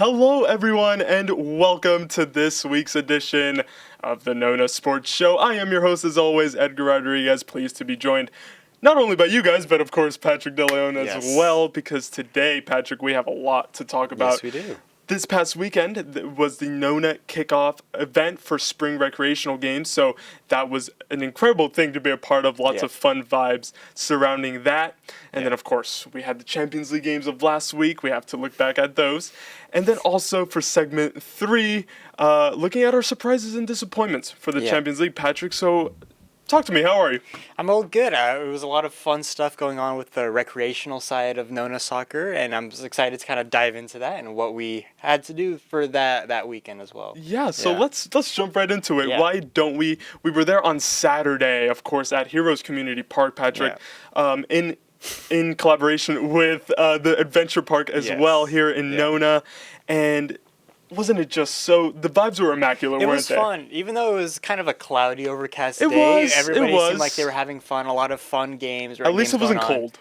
Hello, everyone, and welcome to this week's edition of the Nona Sports Show. I am your host, as always, Edgar Rodriguez. Pleased to be joined not only by you guys, but of course Patrick Deleon as well, because today, Patrick, we have a lot to talk about. Yes, we do. This past weekend was the Nona KICKOFF event for spring recreational games, so that was an incredible thing to be a part of. Lots of fun vibes surrounding that. And then, of course, we had the Champions League games of last week. We have to look back at those. And then also for segment 3, looking at our surprises and disappointments for the Champions League. Patrick, so talk to me. How are you? I'm all good. It was a lot of fun stuff going on with the recreational side of Nona soccer, and I'm just excited to kind of dive into that and what we had to do for that weekend as well. Yeah, so let's jump right into it. Yeah. Why don't we? We were there on Saturday, of course, at Heroes Community Park, Patrick, in collaboration with the Adventure Park as well here in Nona, and wasn't it just so, the vibes were immaculate, weren't they? It was fun. Even though it was kind of a cloudy, overcast day, everybody seemed like they were having fun, a lot of fun games. At least it wasn't cold.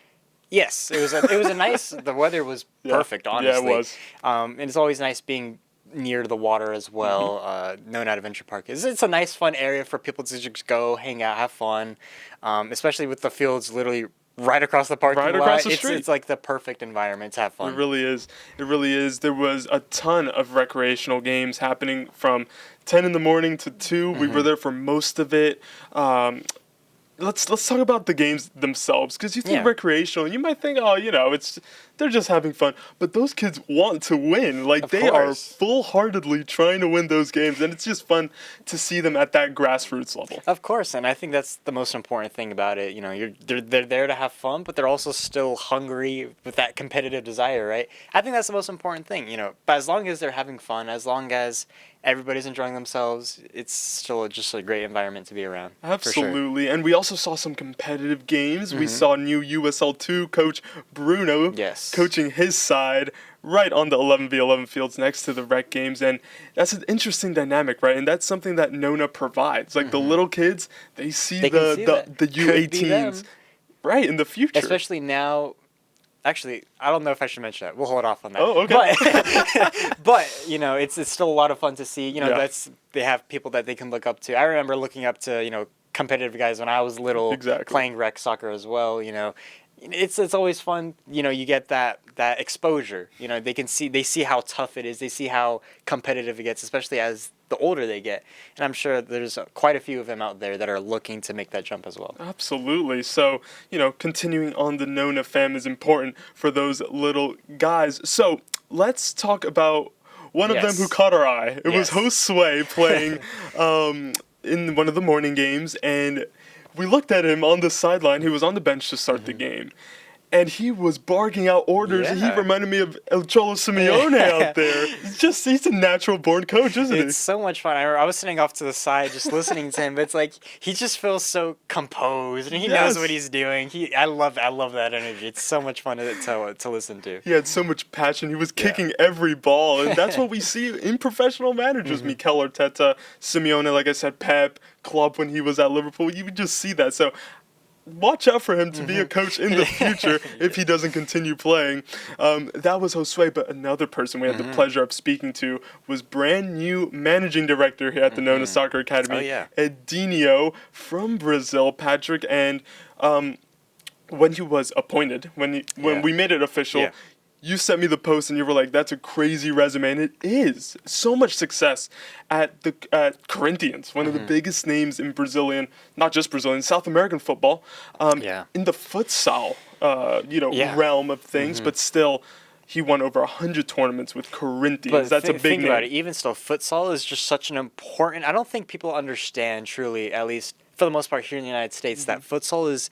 Yes, it was a nice, the weather was perfect, honestly. Yeah, it was. And it's always nice being near the water as well. Nona Adventure Park it's a nice, fun area for people to just go, hang out, have fun, especially with the fields literally right across the parking lot. Across the street. It's like the perfect environment to have fun. It really is. It really is. There was a ton of recreational games happening from 10 in the morning to 2. We were there for most of it. Let's talk about the games themselves, because you think recreational, and you might think, they're just having fun. But those kids want to win. Like, they are full-heartedly trying to win those games, and it's just fun to see them at that grassroots level. Of course, and I think that's the most important thing about it. You know, they're there to have fun, but they're also still hungry with that competitive desire, right? I think that's the most important thing, But as long as they're having fun, as long as everybody's enjoying themselves, it's still just a great environment to be around. Absolutely. For sure. And we also saw some competitive games. We saw new USL2 coach Bruno coaching his side right on the 11v11 fields next to the rec games. And that's an interesting dynamic, right? And that's something that Nona provides. Like, the little kids, they see the U18s right in the future. Especially now. Actually, I don't know if I should mention that. We'll hold off on that. Oh, okay. But it's still a lot of fun to see. They have people that they can look up to. I remember looking up to, competitive guys when I was little, playing rec soccer as well, It's always fun, you get that exposure. They see how tough it is. They see how competitive it gets, especially as the older they get. And I'm sure there's quite a few of them out there that are looking to make that jump as well. Absolutely. So, continuing on the Nona fam is important for those little guys. So let's talk about one of them who caught our eye. It was Josue playing in one of the morning games, and we looked at him on the sideline. He was on the bench to start the game. And he was barking out orders. He reminded me of El Cholo Simeone out there. He's a natural-born coach, isn't he? It's so much fun. I was sitting off to the side just listening to him, but it's like he just feels so composed, and he knows what he's doing. I love that energy. It's so much fun to listen to. He had so much passion. He was kicking every ball, and that's what we see in professional managers. Mikel Arteta, Simeone, like I said, Pep, Klopp when he was at Liverpool. You would just see that. So watch out for him to be a coach in the future if he doesn't continue playing. That was Josue, but another person we had the pleasure of speaking to was brand new managing director here at the Nona Soccer Academy, Edinho from Brazil, Patrick. And when he was appointed, when we made it official, you sent me the post and you were like, that's a crazy resume. And it is. So much success at Corinthians, one of the biggest names in Brazilian, not just Brazilian, South American football, in the futsal, realm of things. But still, he won over 100 tournaments with Corinthians. But that's a big think name. About it. Even still, futsal is just such an important, I don't think people understand truly, at least for the most part here in the United States, that futsal is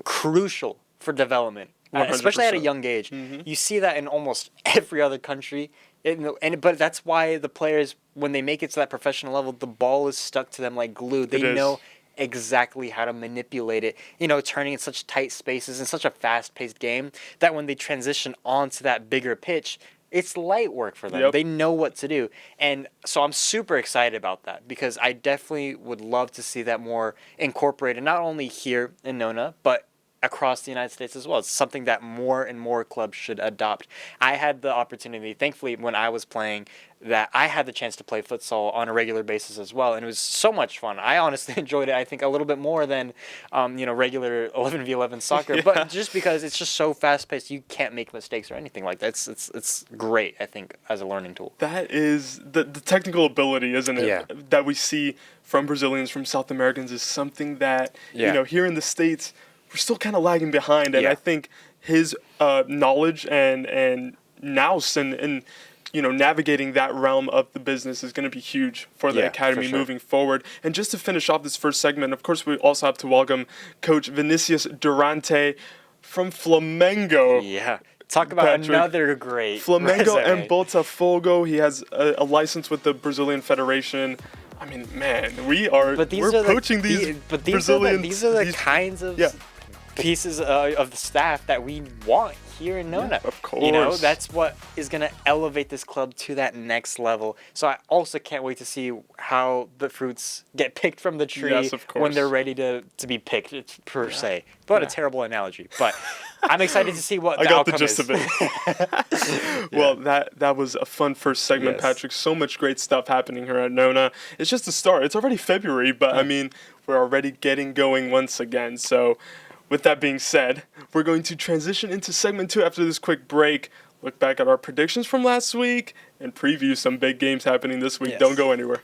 crucial for development. 100%. Especially at a young age. You see that in almost every other country. But that's why the players, when they make it to that professional level, the ball is stuck to them like glue. They know exactly how to manipulate it, turning in such tight spaces in such a fast-paced game that when they transition onto that bigger pitch, it's light work for them. They know what to do. And so I'm super excited about that because I definitely would love to see that more incorporated, not only here in Nona, but across the United States as well. It's something that more and more clubs should adopt. I had the opportunity, thankfully, when I was playing, that I had the chance to play futsal on a regular basis as well, and it was so much fun. I honestly enjoyed it, I think, a little bit more than, regular 11v11 soccer, but just because it's just so fast-paced, you can't make mistakes or anything like that. It's great, I think, as a learning tool. That is the technical ability, isn't it? Yeah. That we see from Brazilians, from South Americans, is something that, here in the States, we're still kind of lagging behind, and I think his knowledge and nous and navigating that realm of the business is going to be huge for the academy moving forward. And just to finish off this first segment, of course, we also have to welcome Coach Vinicius Durante from Flamengo. Yeah. Talk about Patrick. Another great Flamengo resume. And Botafogo. He has a license with the Brazilian Federation. I mean, man, we're poaching these Brazilians. These are the kinds of pieces of the staff that we want here in Nona. Yeah, of course. That's what is going to elevate this club to that next level. So I also can't wait to see how the fruits get picked from the tree when they're ready to be picked, per se. But a terrible analogy. But I'm excited to see what the outcome is. I got the gist of it. Well, that was a fun first segment, Patrick. So much great stuff happening here at Nona. It's just the start. It's already February, but I mean, we're already getting going once again. So with that being said, we're going to transition into segment 2 after this quick break, look back at our predictions from last week, and preview some big games happening this week. Don't go anywhere.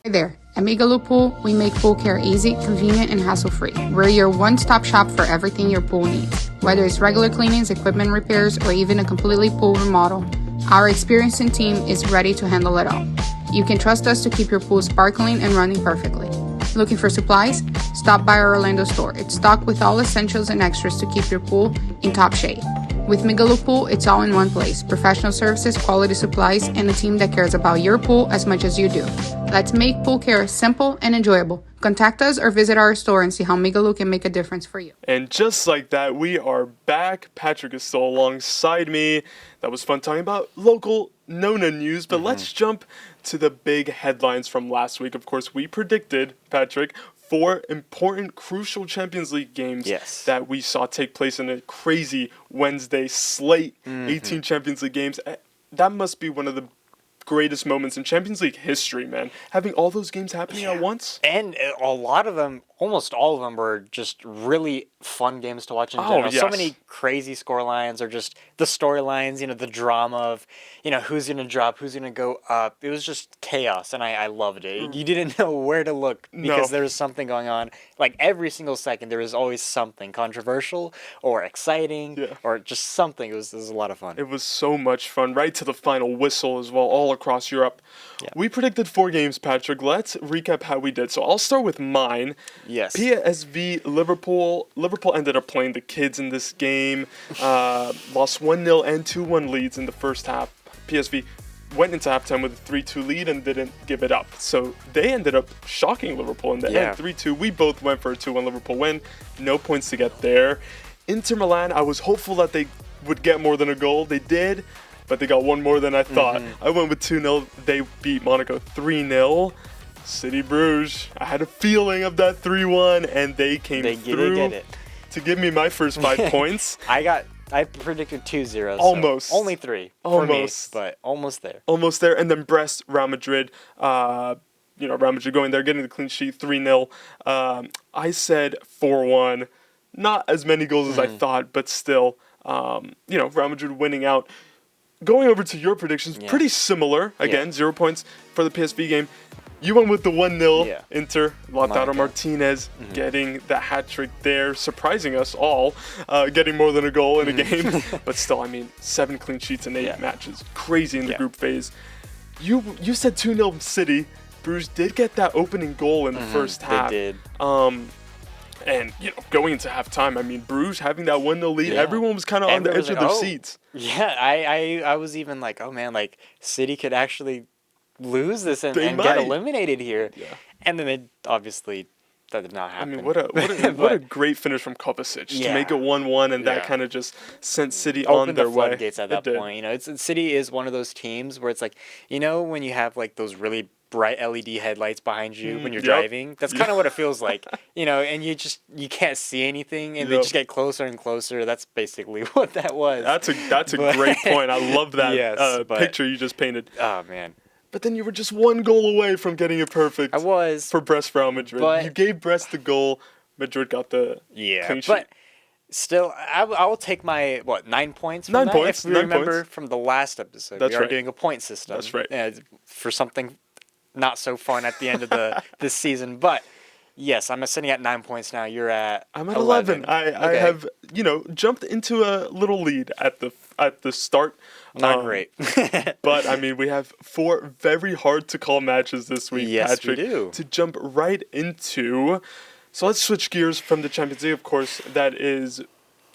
Hi there. At Migaloo Pool, we make pool care easy, convenient, and hassle-free. We're your one-stop shop for everything your pool needs. Whether it's regular cleanings, equipment repairs, or even a completely pool remodel, our experienced team is ready to handle it all. You can trust us to keep your pool sparkling and running perfectly. Looking for supplies? Stop by our Orlando store. It's stocked with all essentials and extras to keep your pool in top shape. With Migaloo Pool, it's all in one place. Professional services, quality supplies, and a team that cares about your pool as much as you do. Let's make pool care simple and enjoyable. Contact us or visit our store and see how Migaloo can make a difference for you. And just like that, we are back. Patrick is still alongside me. That was fun talking about local Nona news, but let's jump to the big headlines from last week. Of course, we predicted, Patrick, 4 important, crucial Champions League games that we saw take place in a crazy Wednesday slate. 18 Champions League games. That must be one of the greatest moments in Champions League history, man. Having all those games happening at once. And a lot of them, almost all of them, were just really fun games to watch in general. So many crazy scorelines, or just the storylines, the drama of, who's going to drop, who's going to go up. It was just chaos, and I loved it. You didn't know where to look because there was something going on. Like, every single second, there was always something controversial or exciting or just something. It was a lot of fun. It was so much fun, right to the final whistle as well, all across Europe. We predicted 4 games, Patrick. Let's recap how we did. So I'll start with mine. Yes. PSV Liverpool. Liverpool ended up playing the kids in this game. Lost 1-0 and 2-1 leads in the first half. PSV went into halftime with a 3-2 lead and didn't give it up. So they ended up shocking Liverpool in the end, 3-2. We both went for a 2-1 Liverpool win. No points to get there. Inter Milan, I was hopeful that they would get more than a goal. They did, but they got one more than I thought. I went with 2-0. They beat Monaco 3-0. City Bruges, I had a feeling of that 3-1, and they came through to give me my first 5 points. I predicted 2-0. Almost. So only 3 for me, but almost there. Almost there. And then Brest, Real Madrid. Real Madrid going there, getting the clean sheet, 3-0. I said 4-1. Not as many goals as I thought, but still, Real Madrid winning out. Going over to your predictions, pretty similar. Again, 0 points for the PSV game. You went with the 1-0 Inter. Lautaro Martinez getting the hat trick there, surprising us all, getting more than a goal in a game. But still, 7 clean sheets in 8 matches. Crazy in the group phase. You said 2-0 City. Bruges did get that opening goal in the first half. They did. And, going into halftime, Bruges having that 1-0 lead, everyone was kind of on the edge of their seats. Yeah, I was even like, oh man, like City could actually lose this and get eliminated here. And then that did not happen. What a great finish from Kovacic to make it 1-1, and that kind of just sent City on their way. Floodgates at that point. City is one of those teams where it's like, when you have like those really bright LED headlights behind you when you're driving. That's kind of what it feels like, and you can't see anything, and they just get closer and closer. That's basically what that was. That's a great point. I love that picture you just painted. Oh man. But then you were just one goal away from getting it perfect. I was. For Brest Real Madrid. You gave Brest the goal. Madrid got the clean sheet. But still, I will take my, 9 points from 9 that? points. If we remember from the last episode. That's we are doing a point system. That's right. For something not so fun at the end of this season. But, yes, I'm sitting at 9 points now. You're at I'm at 11. I have, jumped into a little lead at the start. Not great. But, I mean, we have 4 very hard-to-call matches this week, Patrick. Yes, we do. To jump right into. So let's switch gears from the Champions League, of course. That is,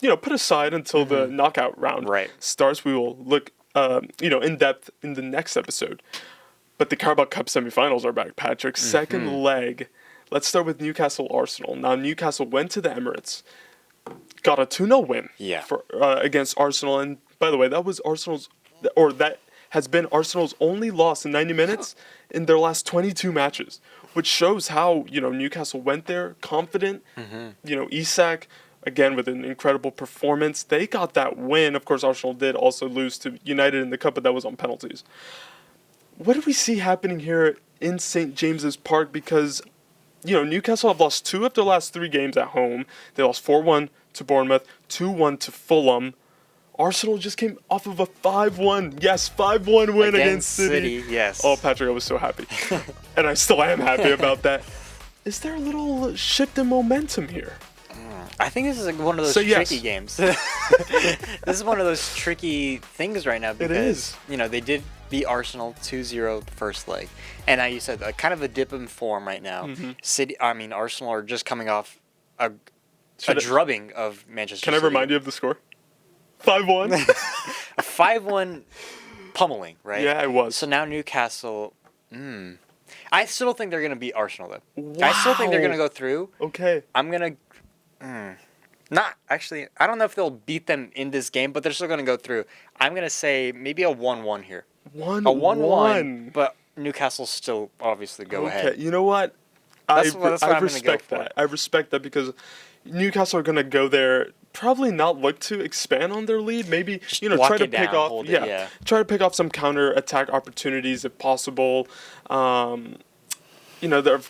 put aside until the knockout round starts. We will look, in depth in the next episode. But the Carabao Cup semifinals are back, Patrick. Second leg. Let's start with Newcastle-Arsenal. Now, Newcastle went to the Emirates, got a 2-0 win against Arsenal. And, by the way, that has been Arsenal's only loss in 90 minutes in their last 22 matches, which shows how, Newcastle went there confident. Isak, again, with an incredible performance. They got that win. Of course, Arsenal did also lose to United in the Cup, but that was on penalties. What do we see happening here in St. James's Park? Because, Newcastle have lost 2 of their last 3 games at home. They lost 4-1 to Bournemouth, 2-1 to Fulham. Arsenal just came off of a 5-1. Yes, 5-1 win against City. Yes. Oh, Patrick, I was so happy. And I still am happy about that. Is there a little shift in momentum here? I think this is one of those tricky games. This is one of those tricky things right now because, they did beat Arsenal 2-0 the first leg. And now you said kind of a dip in form right now. Arsenal are just coming off a drubbing of Manchester City. Can I remind you of the score? 5-1? A 5-1 pummeling, right? Yeah, it was. So now Newcastle, I still think they're going to beat Arsenal, though. Wow. I still think they're going to go through. Okay. I'm going to, not actually, I don't know if they'll beat them in this game, but they're still going to go through. I'm going to say maybe a 1-1 here. A 1-1, but Newcastle still obviously go ahead. You know what? I respect that. I respect that because Newcastle are going to go there, probably not look to expand on their lead. Maybe try to pick off try to pick off some counter attack opportunities if possible. Of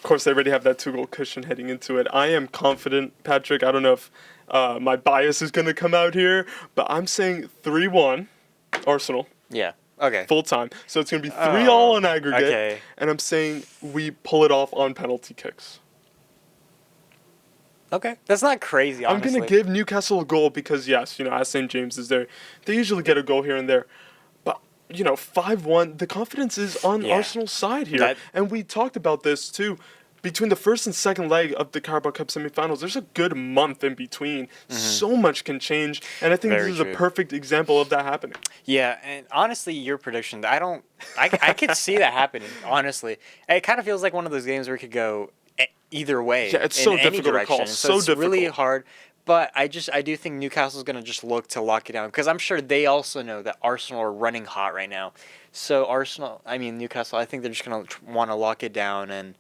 course they already have that 2-goal cushion heading into it. I am confident, Patrick. I don't know if my bias is going to come out here, but I'm saying 3-1 Arsenal. Yeah. Okay. Full time. So it's going to be 3-all on aggregate. Okay. And I'm saying we pull it off on penalty kicks. Okay. That's not crazy, honestly. I'm going to give Newcastle a goal because, yes, as St. James is there, they usually get a goal here and there. But, 5-1, the confidence is on Arsenal's side here. And we talked about this, too. Between the first and second leg of the Carabao Cup semifinals, there's a good month in between. So much can change. And I think this is a perfect example of that happening. Yeah, and honestly, your prediction, I could see that happening, honestly. It kind of feels like one of those games where it could go either way. Yeah, it's so difficult to call. So it's really hard. But I do think Newcastle's going to just look to lock it down because I'm sure they also know that Arsenal are running hot right now. So Newcastle, I think they're just going to want to lock it down and,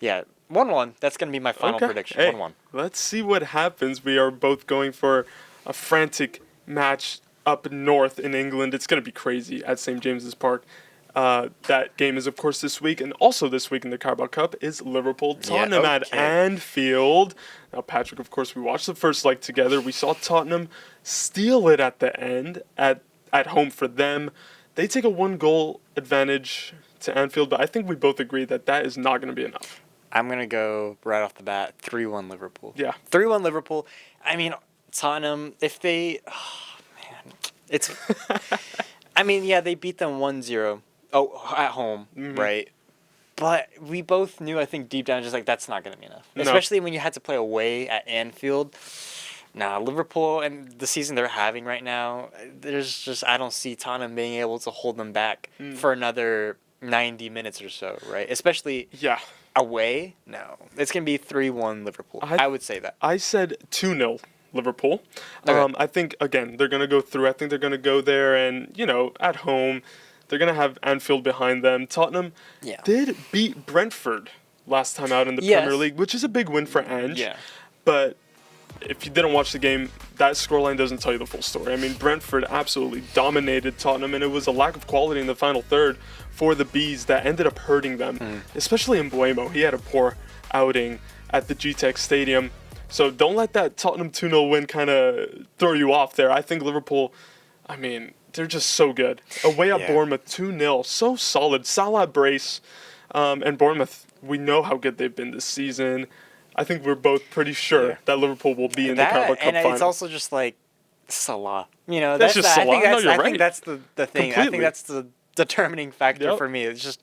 1-1. That's going to be my final prediction. 1-1. Let's see what happens. We are both going for a frantic match up north in England. It's going to be crazy at St. James's Park. That game is, of course, this week. And also this week in the Carabao Cup is Liverpool-Tottenham at Anfield. Now, Patrick, of course, we watched the first leg together. We saw Tottenham steal it at the end at home for them. They take a 1-goal advantage to Anfield, but I think we both agree that is not going to be enough. I'm going to go right off the bat, 3-1 Liverpool. Yeah. 3-1 Liverpool. Tottenham, if they... Oh, man. It's... they beat them 1-0 at home, right? But we both knew, I think, deep down, just that's not going to be enough. No. Especially when you had to play away at Anfield. Liverpool and the season they're having right now, I don't see Tottenham being able to hold them back for another 90 minutes or so, right? Especially away. No. It's going to be 3-1 Liverpool. I would say that. I said 2-0 Liverpool. Okay. I think, again, they're going to go through. I think they're going to go there and, at home, They're going to have Anfield behind them. Tottenham did beat Brentford last time out in the Premier League, which is a big win for Ange. Yeah. But if you didn't watch the game, that scoreline doesn't tell you the full story. I mean, Brentford absolutely dominated Tottenham, and it was a lack of quality in the final third for the Bees that ended up hurting them, especially in Mbuemo. He had a poor outing at the GTEC Stadium. So don't let that Tottenham 2-0 win kind of throw you off there. I think Liverpool, I mean, they're just so good. Away at Bournemouth, 2-0, so solid. Salah brace, and Bournemouth, we know how good they've been this season. I think we're both pretty sure that Liverpool will be in the Carabao Cup final. And it's also just like Salah. You know, that's just Salah. I think that's the thing. Completely. I think that's the determining factor for me. It's just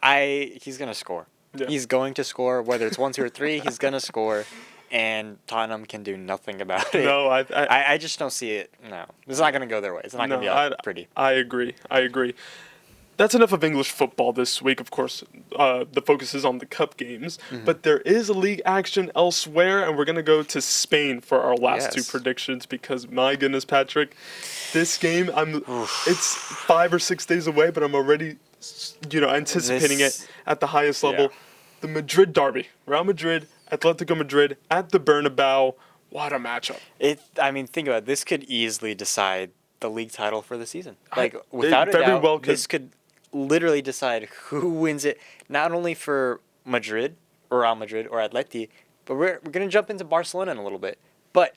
he's going to score. Yeah. He's going to score, whether it's 1, 2, or 3, he's going to score. And Tottenham can do nothing about it. No, I just don't see it. No, it's not going to go their way. It's not going to be pretty. I agree. That's enough of English football this week. Of course, the focus is on the cup games, but there is league action elsewhere, and we're going to go to Spain for our last two predictions because, my goodness, Patrick, this game, it's 5 or 6 days away, but I'm already, anticipating it at the highest level. Yeah. The Madrid derby, Real Madrid, Atletico Madrid at the Bernabeu. What a matchup. Think about it. This could easily decide the league title for the season. Without a doubt, this could literally decide who wins it, not only for Madrid or Real Madrid or Atleti, but we're going to jump into Barcelona in a little bit. But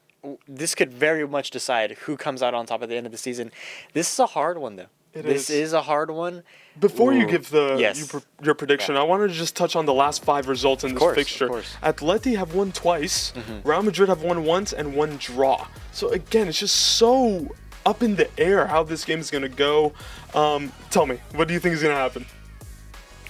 this could very much decide who comes out on top at the end of the season. This is a hard one, though. This is a hard one. Before you give your prediction, I wanted to just touch on the last 5 results in this fixture. Atleti have won twice, Real Madrid have won once, and 1 draw. So again, it's just so up in the air how this game is going to go. Tell me, what do you think is going to happen?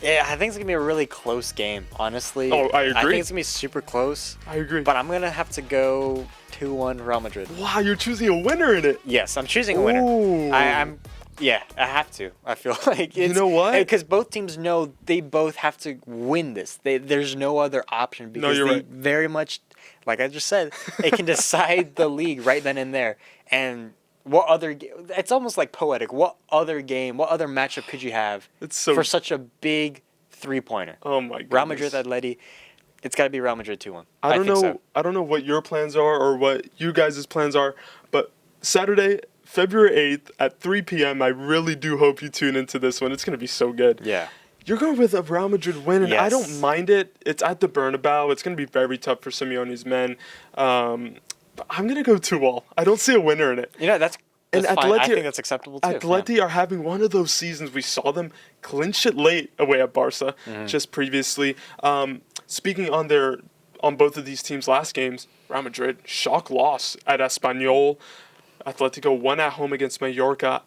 Yeah, I think it's going to be a really close game, honestly. Oh, I agree. I think it's going to be super close. I agree. But I'm going to have to go 2-1 Real Madrid. Wow, you're choosing a winner in it. Yes, I'm choosing a winner. I have to. I feel like it's... You know what? Because both teams know they both have to win this. There's no other option because they very much, like I just said, it can decide the league right then and there. And what other... It's almost like poetic. What other game, what other matchup could you have for such a big 3-pointer? Oh, my goodness. Real Madrid, Atleti. It's got to be Real Madrid 2-1. I don't know what your plans are or what you guys' plans are, but Saturday... February 8th at 3 p.m. I really do hope you tune into this one. It's going to be so good. Yeah. You're going with a Real Madrid win, and I don't mind it. It's at the Bernabeu. It's going to be very tough for Simeone's men. But I'm going to go 2-2. I don't see a winner in it. That's fine. I think that's acceptable too. Atleti are having one of those seasons. We saw them clinch it late away at Barca just previously. Speaking on both of these teams' last games, Real Madrid, shock loss at Espanyol. Atletico won at home against Mallorca.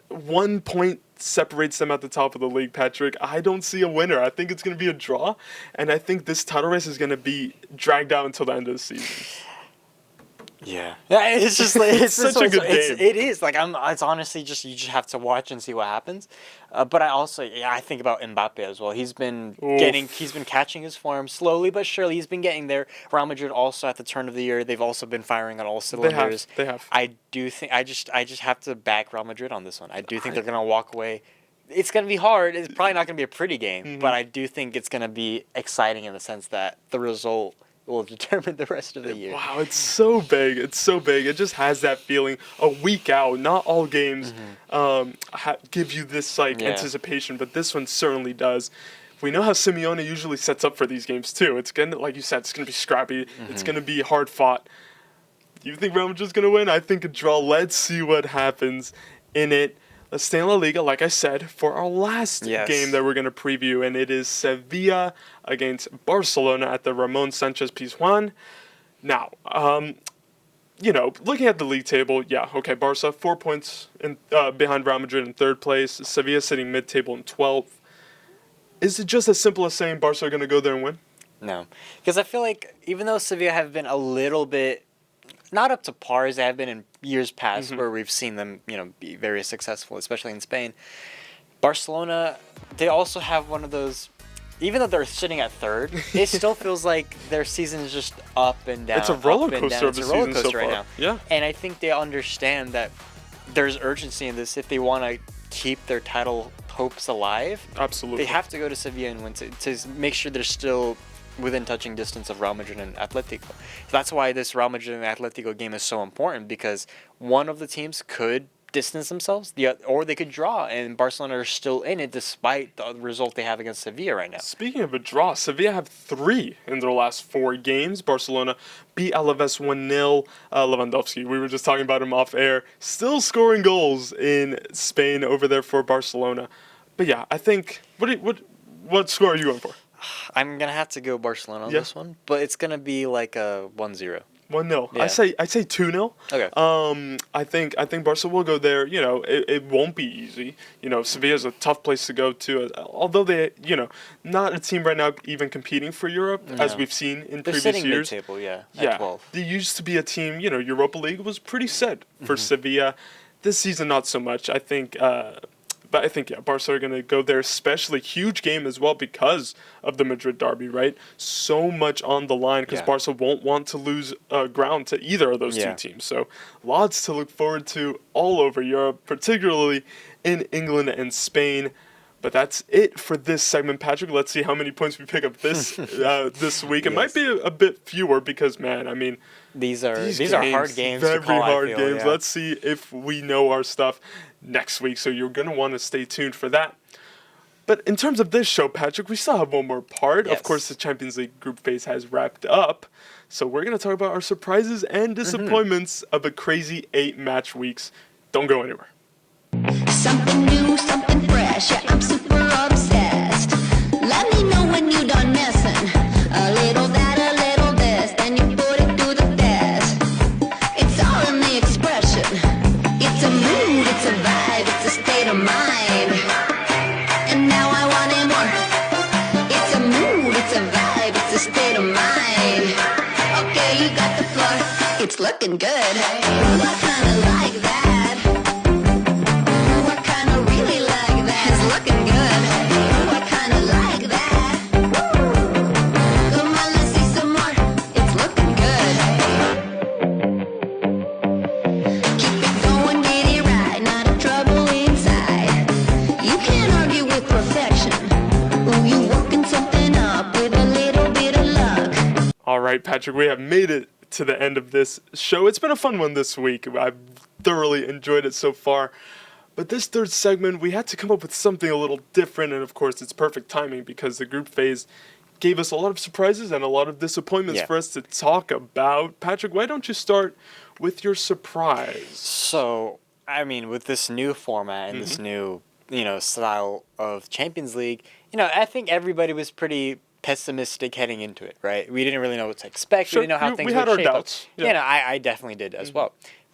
1 point separates them at the top of the league, Patrick. I don't see a winner. I think it's going to be a draw, and I think this title race is going to be dragged out until the end of the season. Yeah, it's just like it's such a good game. It is like it's honestly just you just have to watch and see what happens. But I think about Mbappe as well. He's been catching his form slowly but surely. He's been getting there. Real Madrid also at the turn of the year, they've also been firing on all cylinders. They have. I do think I just have to back Real Madrid on this one. I do think they're gonna walk away. It's gonna be hard. It's probably not gonna be a pretty game, but I do think it's gonna be exciting in the sense that the result will determine the rest of the year. Wow, it's so big. It's so big. It just has that feeling. A week out, not all games give you this anticipation, but this one certainly does. We know how Simeone usually sets up for these games too. It's gonna, like you said, it's gonna be scrappy. It's gonna be hard fought. Do you think Real Madrid's gonna win? I think a draw. Let's see what happens in it. Let's stay in La Liga, like I said, for our last game that we're going to preview, and it is Sevilla against Barcelona at the Ramon Sanchez Pizjuan. Now, looking at the league table, Barca 4 points behind Real Madrid in 3rd place. Sevilla sitting mid-table in 12th. Is it just as simple as saying Barca are going to go there and win? No, because I feel like even though Sevilla have been a little bit not up to par as they have been in years past where we've seen them, be very successful, especially in Spain. Barcelona, they also have one of those, even though they're sitting at 3rd, it still feels like their season is just up and down. It's a roller coaster of the season so far. Right now. Yeah. And I think they understand that there's urgency in this if they want to keep their title hopes alive, Absolutely. they have to go to Sevilla and win to make sure they're still within touching distance of Real Madrid and Atletico. That's why this Real Madrid and Atletico game is so important, because one of the teams could distance themselves, or they could draw, and Barcelona are still in it despite the result they have against Sevilla right now. Speaking of a draw, Sevilla have 3 in their last 4 games. Barcelona beat Alaves 1-0. Lewandowski, we were just talking about him off air, still scoring goals in Spain over there for Barcelona. But yeah, I think, what score are you going for? I'm going to have to go Barcelona on this one, but it's going to be like a 1-0. 1-0. Yeah. I say 2-0. Okay. I think Barca will go there. You know, it won't be easy. You know, Sevilla's a tough place to go to. Although they, not a team right now even competing for Europe, as we've seen in previous sitting years. Mid-table, at 12. They used to be a team. Europa League was pretty set for Sevilla. This season, not so much. I think. But I think, Barca are going to go there, especially huge game as well because of the Madrid derby, right? So much on the line because Barca won't want to lose ground to either of those two teams. So lots to look forward to all over Europe, particularly in England and Spain. But that's it for this segment, Patrick. Let's see how many points we pick up this week. It might be a bit fewer because, man, I mean, these are hard games. Very to call, hard I feel, games. Let's see if we know our stuff next week. So you're going to want to stay tuned for that. But in terms of this show, Patrick, we still have one more part. Yes. Of course, the Champions League group phase has wrapped up. So we're going to talk about our surprises and disappointments of a crazy 8-match weeks. Don't go anywhere. Something new, something fresh, yeah, I'm super obsessed. Let me know when you done messing. A little that, a little this, then you put it to the test. It's all in the expression. It's a mood, it's a vibe, it's a state of mind. And now I want it more. It's a mood, it's a vibe, it's a state of mind. Okay, you got the floor. It's looking good. I kinda like that. All right, Patrick, we have made it to the end of this show. It's been a fun one this week. I've thoroughly enjoyed it so far. But this third segment, we had to come up with something a little different, and of course, it's perfect timing because the group phase gave us a lot of surprises and a lot of disappointments for us to talk about. Patrick, why don't you start with your surprise? So, I mean, with this new format and this new, style of Champions League, I think everybody was pretty pessimistic heading into it, right? We didn't really know what to expect. Sure, we didn't know how things would shape up. We had our doubts. Yeah. I definitely did as well.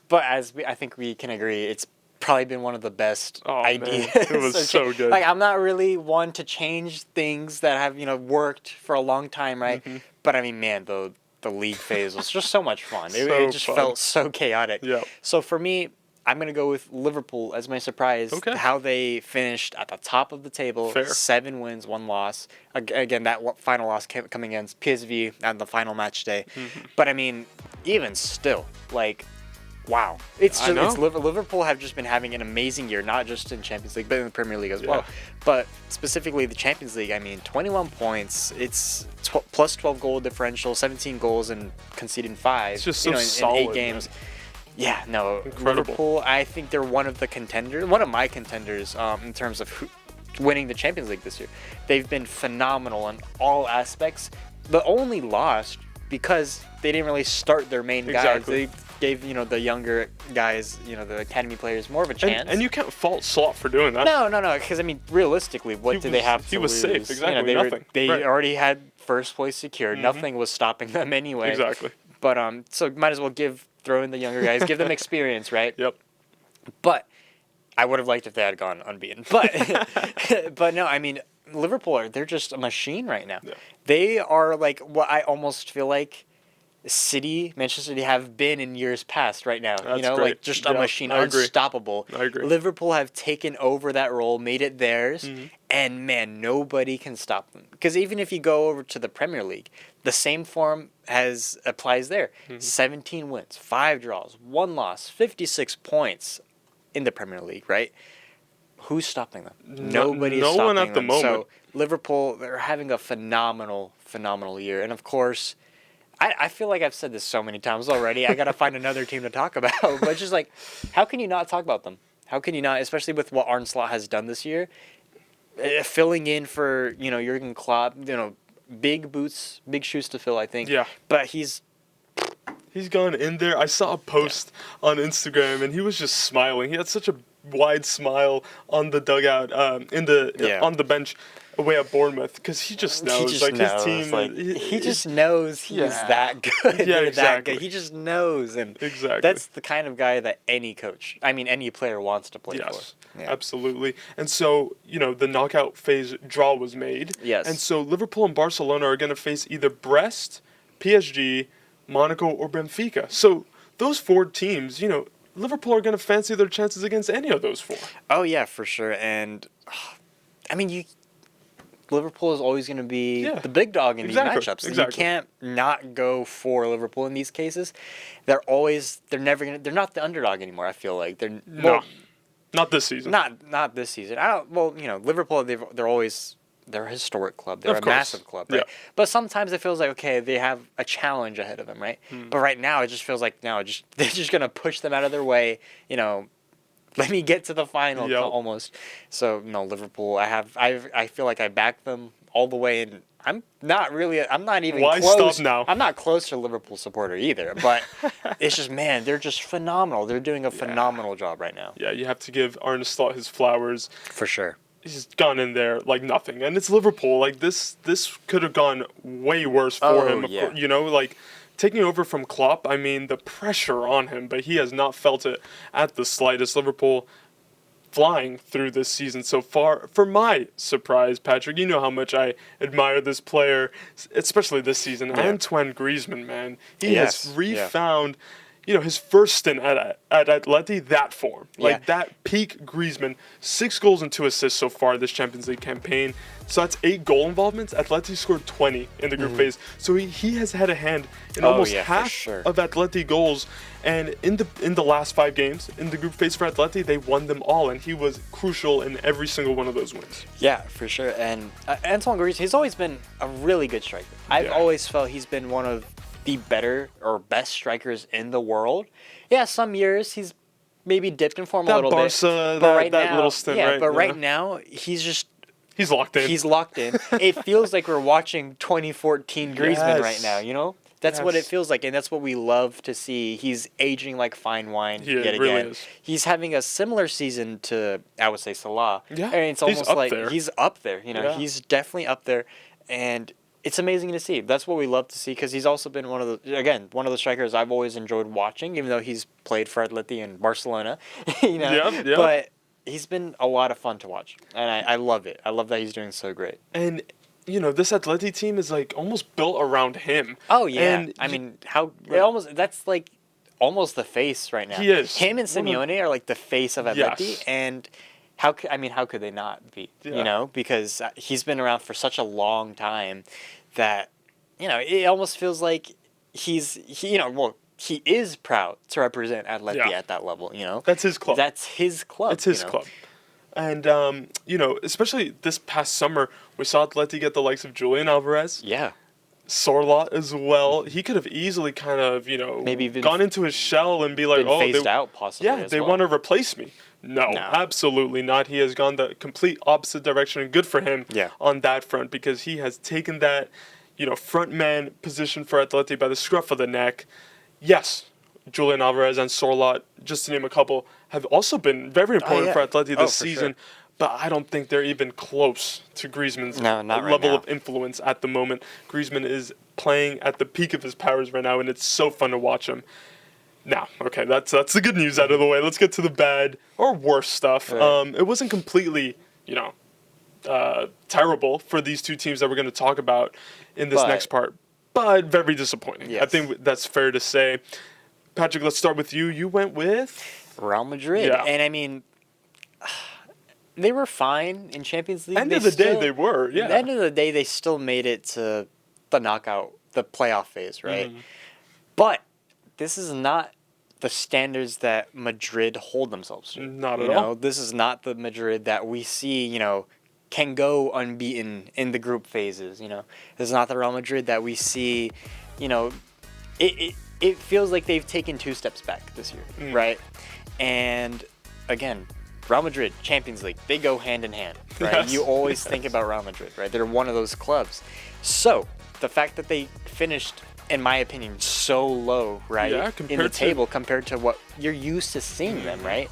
But I think we can agree, it's probably been one of the best ideas. Man, it was so good. Like, I'm not really one to change things that have, worked for a long time, right? But I mean, man, the league phase was just so much fun. It just felt so chaotic. Yeah. So for me, I'm going to go with Liverpool as my surprise. Okay. How they finished at the top of the table. Fair. 7 wins, 1 loss. Again, that final loss coming against PSV on the final match day. But I mean, even still, like, wow. Liverpool have just been having an amazing year, not just in Champions League, but in the Premier League as well. But specifically the Champions League, I mean, 21 points. It's plus 12 goal differential, 17 goals and conceding 5. It's just so solid, in 8 games. Man. Yeah, no, incredible. Liverpool, I think they're one of my contenders in terms of winning the Champions League this year. They've been phenomenal in all aspects, but only lost because they didn't really start their main guys. They gave, the younger guys, the academy players more of a chance. And you can't fault Slot for doing that. No, because, I mean, realistically, what did they have to lose? He was safe, exactly, nothing. They already had first place secured. Nothing was stopping them anyway. Exactly. But, so might as well throw in the younger guys, give them experience, right? Yep. But I would have liked if they had gone unbeaten. But no, I mean, Liverpool, they're just a machine right now. Yeah. They are like what I almost feel like Manchester City have been in years past right now. That's great. Like just a machine, unstoppable. I agree. Liverpool have taken over that role, made it theirs, and man, nobody can stop them. Because even if you go over to the Premier League, the same form applies there. 17 wins, 5 draws, 1 loss, 56 points in the Premier League, right? who's stopping them? Nobody's no stopping one at the them. moment. So Liverpool, they're having a phenomenal year. And of course, I feel like I've said this so many times already. I got to find another team to talk about. But it's just like, how can you not talk about them? How can you not, especially with what Arne Slot has done this year, filling in for, Jurgen Klopp, big boots, big shoes to fill, I think. Yeah. But he's gone in there. I saw a post on Instagram, and he was just smiling. He had such a wide smile on the dugout, on the bench away at Bournemouth, because he just knows. His team. He just knows he's that good. Yeah, exactly. That good. exactly. He just knows, and exactly. That's the kind of guy that any player wants to play for. Yeah. Absolutely. And so, the knockout phase draw was made. Yes. And so Liverpool and Barcelona are going to face either Brest, PSG, Monaco, or Benfica. So those 4 teams, Liverpool are going to fancy their chances against any of those 4. Oh, yeah, for sure. And, Liverpool is always going to be the big dog in these matchups. So you can't not go for Liverpool in these cases. They're not the underdog anymore, I feel like. Not this season. Not this season. Liverpool, they're a historic club. They're a massive club, right? Yeah. But sometimes it feels like, okay, they have a challenge ahead of them, right? But right now, it just feels like, they're just going to push them out of their way, let me get to the final almost. So, no, Liverpool, I feel like I back them all the way, and I'm not even Why close. Stop now? I'm not close to a Liverpool supporter either, but it's just, man, they're just phenomenal. They're doing a phenomenal job right now. Yeah, you have to give Arne Slot his flowers. For sure. He's gone in there like nothing. And it's Liverpool. Like, this could have gone way worse for him. Yeah. Taking over from Klopp, the pressure on him, but he has not felt it at the slightest. Liverpool flying through this season so far. For my surprise, Patrick, you know how much I admire this player, especially this season. Yeah. Antoine Griezmann, man. He has refound, his first stint at Atleti, that form. That peak Griezmann. 6 goals and 2 assists so far this Champions League campaign. So that's 8 goal involvements. Atleti scored 20 in the group phase. So he has had a hand in almost half of Atleti goals. And in the last 5 games in the group phase for Atleti, they won them all. And he was crucial in every single one of those wins. Yeah, for sure. And Antoine Griezmann, he's always been a really good striker. I've always felt he's been one of the better or best strikers in the world. Yeah, some years he's maybe dipped in form a little bit. But that little stint, right? But right now, he's locked in. He's locked in. It feels like we're watching 2014 Griezmann right now, That's what it feels like, and that's what we love to see. He's aging like fine wine yet again. Really is. He's having a similar season to, I would say, Salah. Yeah, it's almost he's up there. He's definitely up there, and it's amazing to see. That's what we love to see, because he's also been one of the strikers I've always enjoyed watching, even though he's played for Atleti and Barcelona. But he's been a lot of fun to watch, and I love it. I love that he's doing so great. And this Atleti team is almost built around him. Oh yeah, and that's almost the face right now. He is. Him and Simeone are the face of Atleti, and how could they not be? Because he's been around for such a long time that it almost feels like he is proud to represent Atleti at that level. That's his club. It's his club. And especially this past summer, we saw Atleti get the likes of Julian Alvarez. Yeah. Sorloth as well. He could have easily kind of, maybe gone into his shell and be like, phased out possibly. Yeah, they want to replace me. No, absolutely not. He has gone the complete opposite direction, and good for him on that front, because he has taken that, front man position for Atleti by the scruff of the neck. Yes, Julian Alvarez and Sorloth, just to name a couple, have also been very important for Atleti this season. Sure. But I don't think they're even close to Griezmann's level of influence at the moment. Griezmann is playing at the peak of his powers right now, and it's so fun to watch him. Now, okay, that's the good news out of the way. Let's get to the bad or worse stuff. Right. It wasn't completely, terrible for these two teams that we're going to talk about in this next part, but very disappointing. Yes. I think that's fair to say. Patrick, let's start with you. You went with Real Madrid, and they were fine in Champions League. End of the day, they were. Yeah. At the end of the day, they still made it to the knockout, the playoff phase, right? Mm. But this is not the standards that Madrid hold themselves to. Not at all. This is not the Madrid that we see, can go unbeaten in the group phases, This is not the Real Madrid that we see, it feels like they've taken 2 steps back this year, right? And again, Real Madrid, Champions League, they go hand in hand, right? Yes. You always think about Real Madrid, right? They're one of those clubs. So the fact that they finished, in my opinion, so low, right, in the table compared to what you're used to seeing them, right?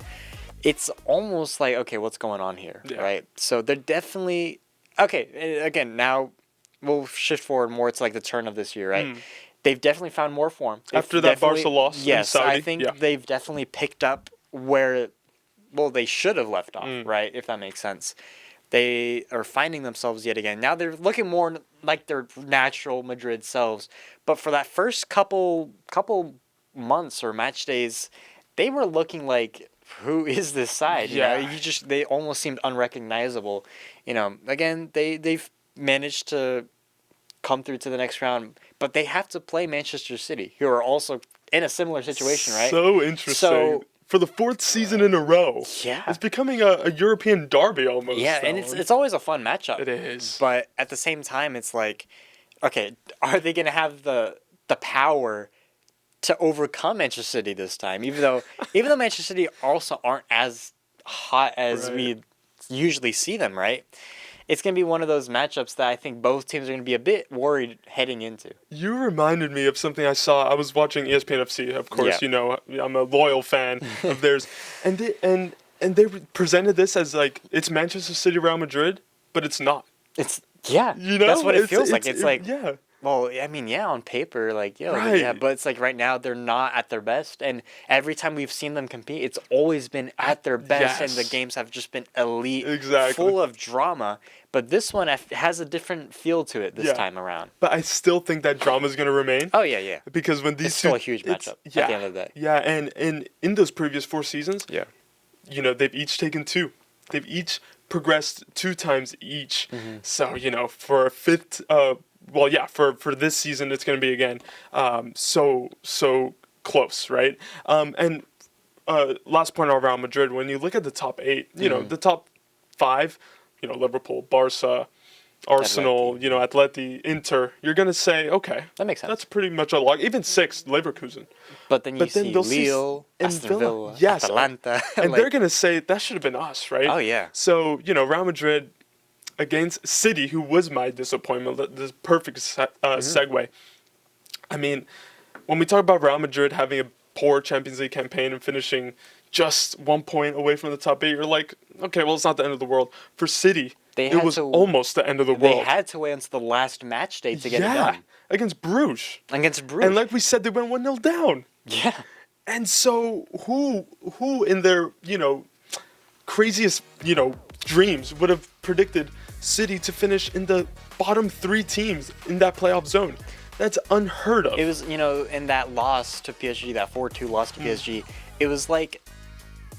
It's almost like, okay, what's going on here, right? So they're definitely, okay, again, now we'll shift forward more to like the turn of this year, right? They've definitely found more form. After that Barca loss in Saudi. I think they've definitely picked up where, they should have left off, right, if that makes sense. They are finding themselves yet again. Now they're looking more like their natural Madrid selves. But for that first couple months or match days, they were looking like, who is this side? They almost seemed unrecognizable. Again, they've managed to come through to the next round, but they have to play Manchester City, who are also in a similar situation, right? So interesting. So, for the 4th season in a row. Yeah. It's becoming a European derby almost. Yeah, and it's always a fun matchup. It is. But at the same time, it's like, okay, are they going to have the power to overcome Manchester City this time? Even though Manchester City also aren't as hot as we usually see them, right? It's going to be one of those matchups that I think both teams are going to be a bit worried heading into. You reminded me of something I saw. I was watching ESPN FC, of course. I'm a loyal fan of theirs. And they presented this as like, it's Manchester City, Real Madrid, but it's not. That's what it feels like. It's like, well, I mean, on paper, like, but it's like right now they're not at their best, and every time we've seen them compete, it's always been at their best, and the games have just been elite, full of drama. But this one has a different feel to it this time around. But I still think that drama is going to remain. Oh, yeah. Because when these it's still a huge matchup at the end of the day. Yeah, and in those previous 4 seasons, they've each taken 2. They've each progressed 2 times each. So, for a 5th... for this season, it's going to be, again, so close, right? And last point on Real Madrid, when you look at the top 8, the top 5, Liverpool, Barca, Arsenal, Atleti, Inter, you're going to say, okay. That makes sense. That's pretty much a log. Even 6, Leverkusen. But then you see Lille, Aston Villa, Atalanta. And they're going to say, that should have been us, right? Oh, yeah. So, Real Madrid against City, who was my disappointment, this perfect segue. I mean, when we talk about Real Madrid having a poor Champions League campaign and finishing just 1 point away from the top 8, you're like, okay, well, it's not the end of the world. For City, it was almost the end of the world. They had to wait until the last match day to get it done. Against Bruges. And like we said, they went 1-0 down. Yeah. And so who in their, craziest, dreams would have predicted City to finish in the bottom 3 teams in that playoff zone? That's unheard of. It was, in that loss to PSG, that 4-2 loss to PSG, it was like,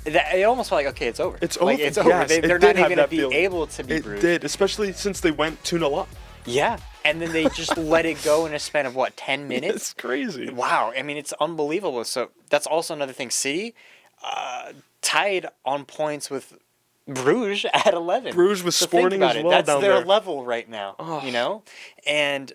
it almost felt like, okay, it's over. It's over. It's over. Yes, they're not even going to be able to be Bruges. It did, especially since they went 2-0 up. Yeah, and then they just let it go in a span of, 10 minutes? It's crazy. Wow, I mean, it's unbelievable. So that's also another thing. City tied on points with Bruges at 11. Bruges was Sporting as well That's down their there. level right now, And,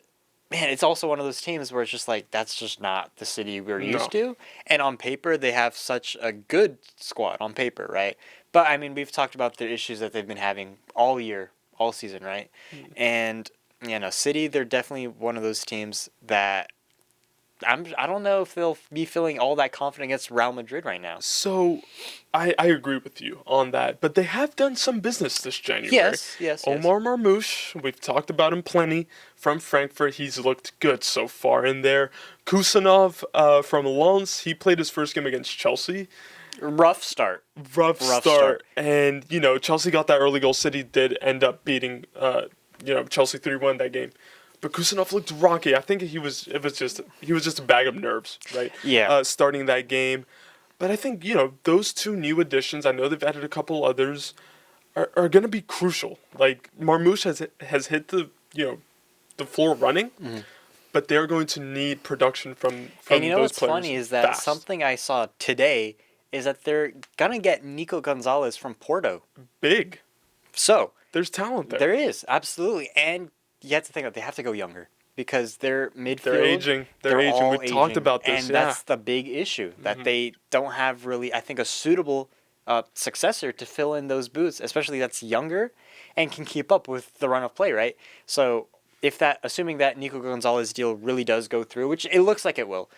man, it's also one of those teams where it's just like, that's just not the City we're used to. And on paper, they have such a good squad on paper, right? But, I mean, we've talked about the issues that they've been having all year, all season, right? And, City, they're definitely one of those teams that I don't know if they'll be feeling all that confident against Real Madrid right now. So, I agree with you on that. But they have done some business this January. Yes. Omar Marmoush, we've talked about him plenty. From Frankfurt, he's looked good so far in there. Kusanov from Lens, he played his first game against Chelsea. Rough start. Rough start. And, Chelsea got that early goal. City did end up beating, Chelsea 3-1 that game. But Kusanov looked rocky. I think he was just a bag of nerves, right? Yeah. Starting that game. But I think, those 2 new additions, I know they've added a couple others, are going to be crucial. Like, Marmoush has hit the floor running. but they're going to need production from And you know those what's players funny is that fast. something I saw today is that they're going to get Nico Gonzalez from Porto. Big. So there's talent there. There is, absolutely. And you have to think that they have to go younger because their midfield. They're aging. They're aging. all We talked about this. And that's the big issue, that they don't have really, I think, a suitable successor to fill in those boots, especially that's younger and can keep up with the run of play, right? So if that, assuming that Nico Gonzalez deal really does go through, which it looks like it will,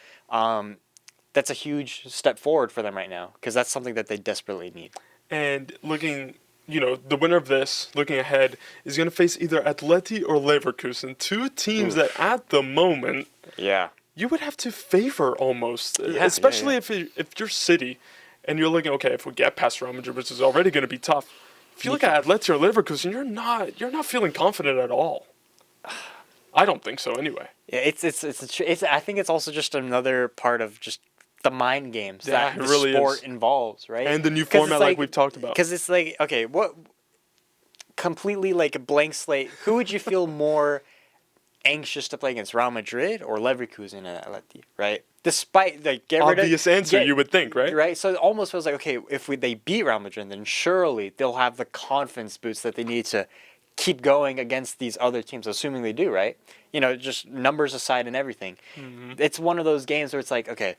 that's a huge step forward for them right now because that's something that they desperately need. And looking, the winner of this, looking ahead, is going to face either Atleti or Leverkusen, two teams that at the moment, you would have to favor almost, especially if you're City, and you're looking, okay, if we get past Real Madrid, which is already going to be tough. If you look at Atleti or Leverkusen, you're not feeling confident at all. I don't think so, anyway. Yeah, it's. I think it's also just another part of just the mind games that the really sport involves, right? And the new format, like we've talked about. Because it's like, okay, what completely like a blank slate. Who would you feel more anxious to play against, Real Madrid or Leverkusen and Atleti, right? Despite like obvious answer, you would think, right? Right. So it almost feels like, okay, if they beat Real Madrid, then surely they'll have the confidence boost that they need to keep going against these other teams, assuming they do, right? Just numbers aside and everything. It's one of those games where it's like, okay,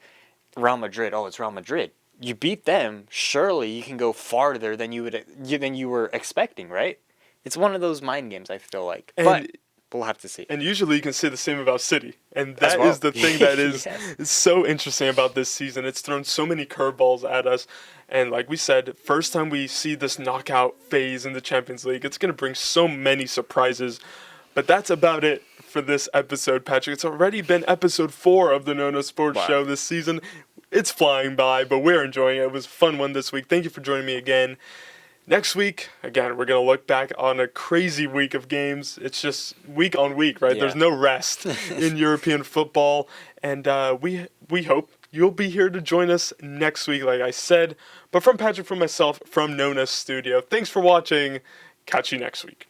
Real Madrid, it's Real Madrid. You beat them, surely you can go farther than you were expecting, right? It's one of those mind games, I feel like. But we'll have to see. And usually you can say the same about City. And that is the thing that is so interesting about this season. It's thrown so many curveballs at us. And like we said, first time we see this knockout phase in the Champions League, it's going to bring so many surprises. But that's about it for this episode, Patrick. It's already been episode 4 of the Nona Sports Show this season. It's flying by, but we're enjoying it. It was a fun one this week. Thank you for joining me again. Next week, again, we're going to look back on a crazy week of games. It's just week on week, right? Yeah. There's no rest in European football. And we hope you'll be here to join us next week, like I said. But from Patrick, from myself, from Nona Studio, thanks for watching. Catch you next week.